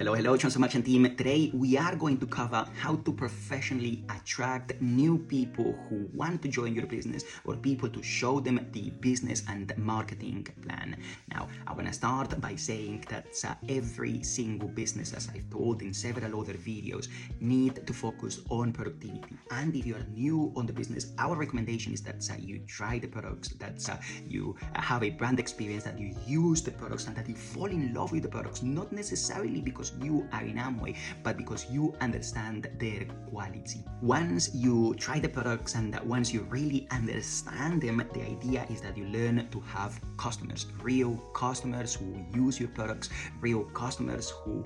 Hello, Transformation team. Today we are going to cover how to professionally attract new people who want to join your business or people to show them the business and marketing plan. Now, I want to start by saying that every single business, as I've told in several other videos, need to focus on productivity. And if you are new on the business, our recommendation is that you try the products, that you have a brand experience, that you use the products and that you fall in love with the products, not necessarily because you are in Amway, but because you understand their quality. Once you try the products and once you really understand them, the idea is that you learn to have customers, real customers who use your products, real customers who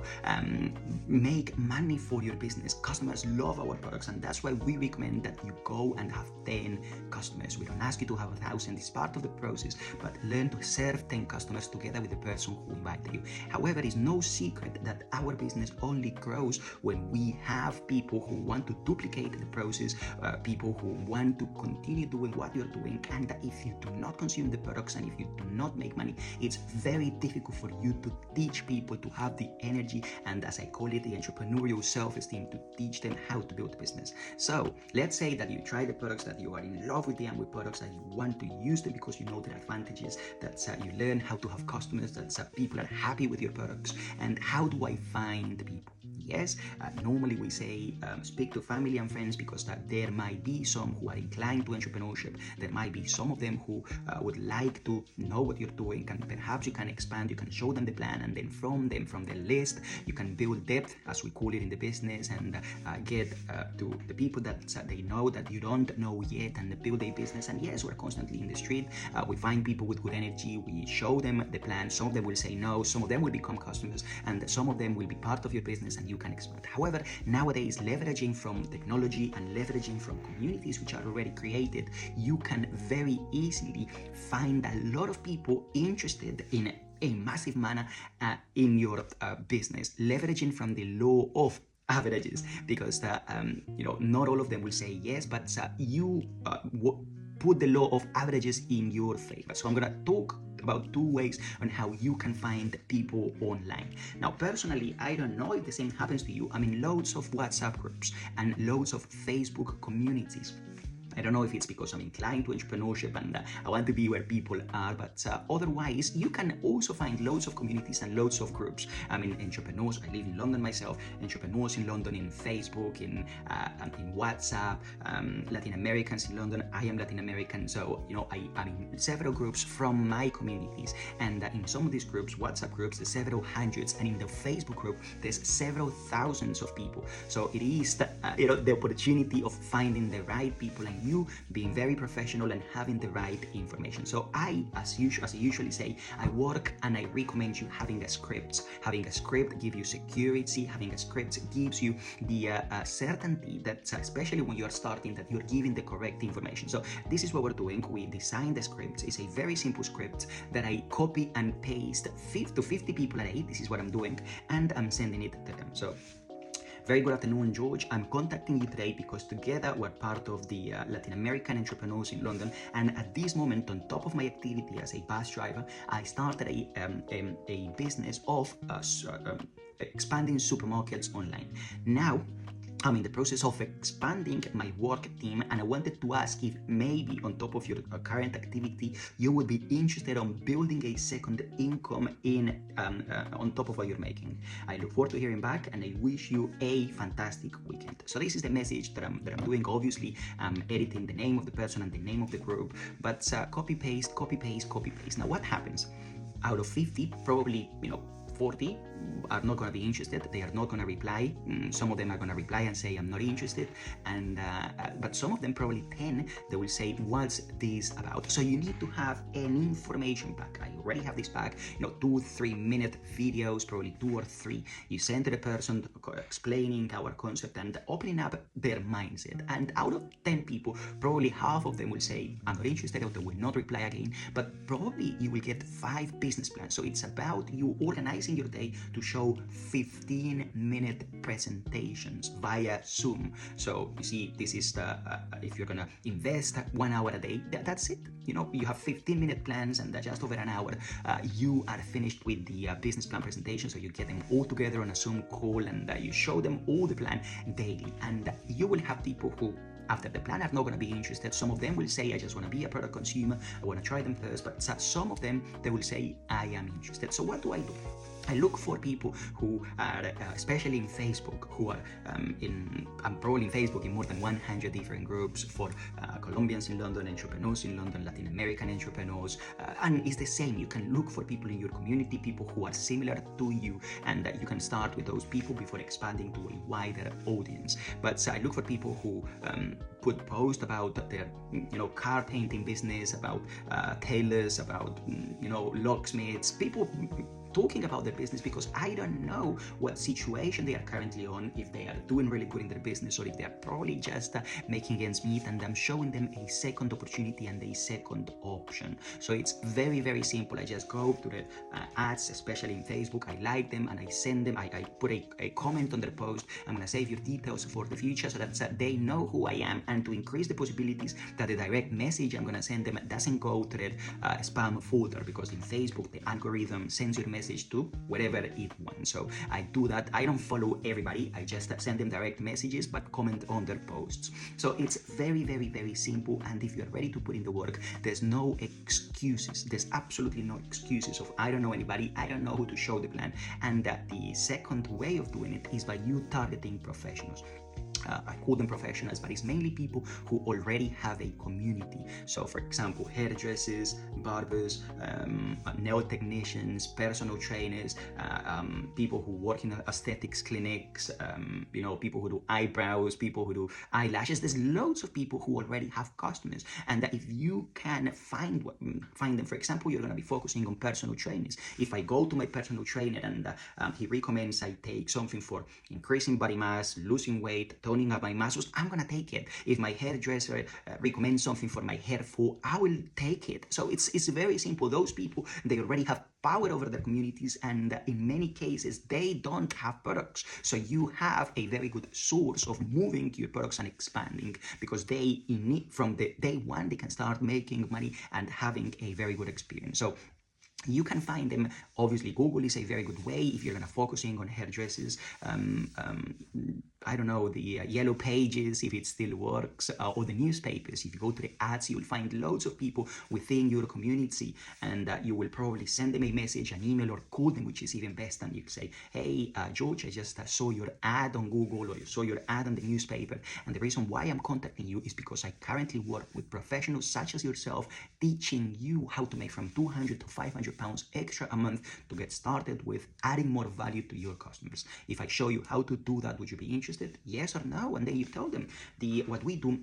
make money for your business. Customers love our products, and that's why we recommend that you go and have 10 customers. We don't ask you to have 1,000, it's part of the process, but learn to serve 10 customers together with the person who invited you. However, it's no secret that our business only grows when we have people who want to duplicate the process, people who want to continue doing what you're doing. And if you do not consume the products and if you do not make money, it's very difficult for you to teach people to have the energy and, as I call it, the entrepreneurial self-esteem to teach them how to build a business. So let's say that you try the products, that you are in love with the Amway products, that you want to use them because you know their advantages, that you learn how to have customers, that people are happy with your products. And how do I find people? Yes, normally we say speak to family and friends, because there might be some who are inclined to entrepreneurship. There might be some of them who would like to know what you're doing, and perhaps you can expand, you can show them the plan, and then from the list you can build depth, as we call it in the business, and get to the people that they know that you don't know yet, and build a business. And yes, we're constantly in the street, we find people with good energy, we show them the plan. Some of them will say no, some of them will become customers, and some of them will be part of your business and you can expand. However, nowadays, leveraging from technology and leveraging from communities which are already created, you can very easily find a lot of people interested in a massive manner in your business, leveraging from the law of averages, because not all of them will say yes, but you put the law of averages in your favor. So I'm gonna talk about 2 ways on how you can find people online. Now, personally, I don't know if the same happens to you. I'm in loads of WhatsApp groups and loads of Facebook communities. I don't know if it's because I'm inclined to entrepreneurship and I want to be where people are, but otherwise, you can also find loads of communities and loads of groups. I mean, entrepreneurs, I live in London myself, entrepreneurs in London, in Facebook, in WhatsApp, Latin Americans in London. I am Latin American, so, I'm in several groups from my communities. And in some of these groups, WhatsApp groups, there's several hundreds, and in the Facebook group, there's several thousands of people. So it is the opportunity of finding the right people and you being very professional and having the right information. So as I usually say, I work and I recommend you having a script. Having a script gives you security. Having a script gives you the certainty that, especially when you are starting, that you're giving the correct information. So this is what we're doing. We designed the script. It's a very simple script that I copy and paste 50 people a day. This is what I'm doing, and I'm sending it to them. So, very good afternoon, George. I'm contacting you today because together we're part of the Latin American entrepreneurs in London. And at this moment, on top of my activity as a bus driver, I started a business of expanding supermarkets online. Now, I'm in the process of expanding my work team, and I wanted to ask if maybe on top of your current activity, you would be interested on building a second income on top of what you're making. I look forward to hearing back, and I wish you a fantastic weekend. So this is the message that I'm doing. Obviously, I'm editing the name of the person and the name of the group, but copy paste. Now, what happens? Out of 50, probably 40 are not going to be interested. They are not going to reply. Some of them are going to reply and say, I'm not interested. And but some of them, probably 10, they will say, what's this about? So you need to have an information pack. I already have this pack, 2-3 minute videos, probably 2 or 3. You send to the person explaining our concept and opening up their mindset. And out of 10 people, probably half of them will say, I'm not interested, or they will not reply again. But probably you will get 5 business plans. So it's about you organizing using your day to show 15-minute presentations via Zoom. So you see, this is the if you're gonna invest 1 hour a day, that's it. You know, you have 15-minute plans, and just over an hour you are finished with the business plan presentation. So you get them all together on a Zoom call, and you show them all the plan daily. And you will have people who, after the plan, are not going to be interested. Some of them will say, I just want to be a product consumer, I want to try them first. But some of them, they will say, I am interested. So what do? I look for people who are, especially in Facebook, who are I'm probably in Facebook in more than 100 different groups for Colombians in London, entrepreneurs in London, Latin American entrepreneurs, and it's the same. You can look for people in your community, people who are similar to you, and you can start with those people before expanding to a wider audience. But I look for people who put posts about their, car painting business, about tailors, about, locksmiths, people talking about their business, because I don't know what situation they are currently on, if they are doing really good in their business, or if they are probably just making ends meet, and I'm showing them a second opportunity and a second option. So it's very, very simple. I just go to the ads, especially in Facebook, I like them, and I send them, I put a comment on their post. I'm gonna save your details for the future, so that they know who I am, and to increase the possibilities that the direct message I'm gonna send them doesn't go to their spam folder, because in Facebook the algorithm sends your message to wherever it wants. So I do that. I don't follow everybody, I just send them direct messages, but comment on their posts. So it's very, very, very simple. And if you're ready to put in the work, there's no excuses. There's absolutely no excuses of, I don't know anybody, I don't know who to show the plan. And the second way of doing it is by you targeting professionals. I call them professionals, but it's mainly people who already have a community. So for example, hairdressers, barbers, nail technicians, personal trainers, people who work in aesthetics clinics, people who do eyebrows, people who do eyelashes. There's loads of people who already have customers, and if you can find them. For example, you're going to be focusing on personal trainers. If I go to my personal trainer and he recommends I take something for increasing body mass, losing weight, toning up my muscles, I'm gonna take it. If my hairdresser recommends something for my hair fall, I will take it. So it's very simple. Those people, they already have power over their communities, and in many cases they don't have products. So you have a very good source of moving your products and expanding, because they, from the day one, they can start making money and having a very good experience. So you can find them. Obviously, Google is a very good way if you're gonna focusing on hairdressers. I don't know, the yellow pages, if it still works, or the newspapers. If you go to the ads, you'll find loads of people within your community, and you will probably send them a message, an email, or call them, which is even best. And you say, hey, George, I just saw your ad on Google, or you saw your ad on the newspaper, and the reason why I'm contacting you is because I currently work with professionals such as yourself, teaching you how to make from 200 to 500 pounds extra a month to get started with adding more value to your customers. If I show you how to do that, would you be interested? Yes or no? And then you tell them. What we do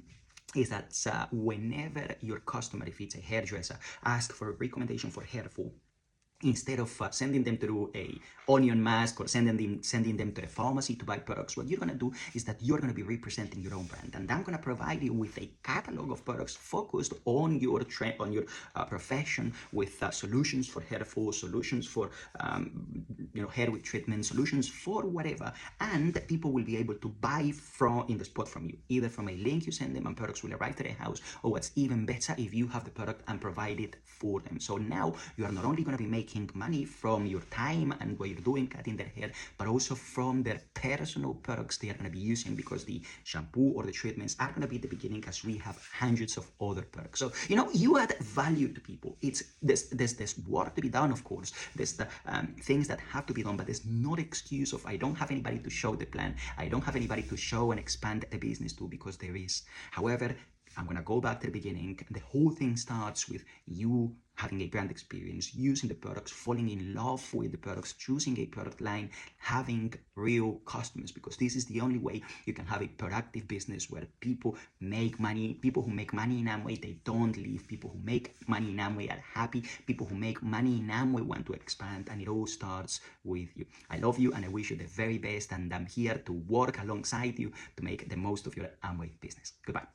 is that whenever your customer, if it's a hairdresser, asks for a recommendation for hair fall, instead of sending them to do a onion mask or sending them to the pharmacy to buy products, what you're going to do is that you're going to be representing your own brand, and I'm going to provide you with a catalog of products focused on your profession, with solutions for hair fall, solutions for hair with treatment, solutions for whatever, and people will be able to buy in the spot from you, either from a link you send them and products will arrive to their house, or what's even better, if you have the product and provide it for them. So now you are not only going to be making money from your time and what you're doing cutting their hair, but also from their personal products they are going to be using, because the shampoo or the treatments are going to be the beginning, as we have hundreds of other products. So you add value to people. There's work to be done, of course. There's the things that have to be done, but there's no excuse of I don't have anybody to show the plan, I don't have anybody to show and expand the business to, because there is. However, I'm going to go back to the beginning. The whole thing starts with you having a brand experience, using the products, falling in love with the products, choosing a product line, having real customers, because this is the only way you can have a productive business where people make money. People who make money in Amway, they don't leave. People who make money in Amway are happy. People who make money in Amway want to expand, and it all starts with you. I love you, and I wish you the very best, and I'm here to work alongside you to make the most of your Amway business. Goodbye.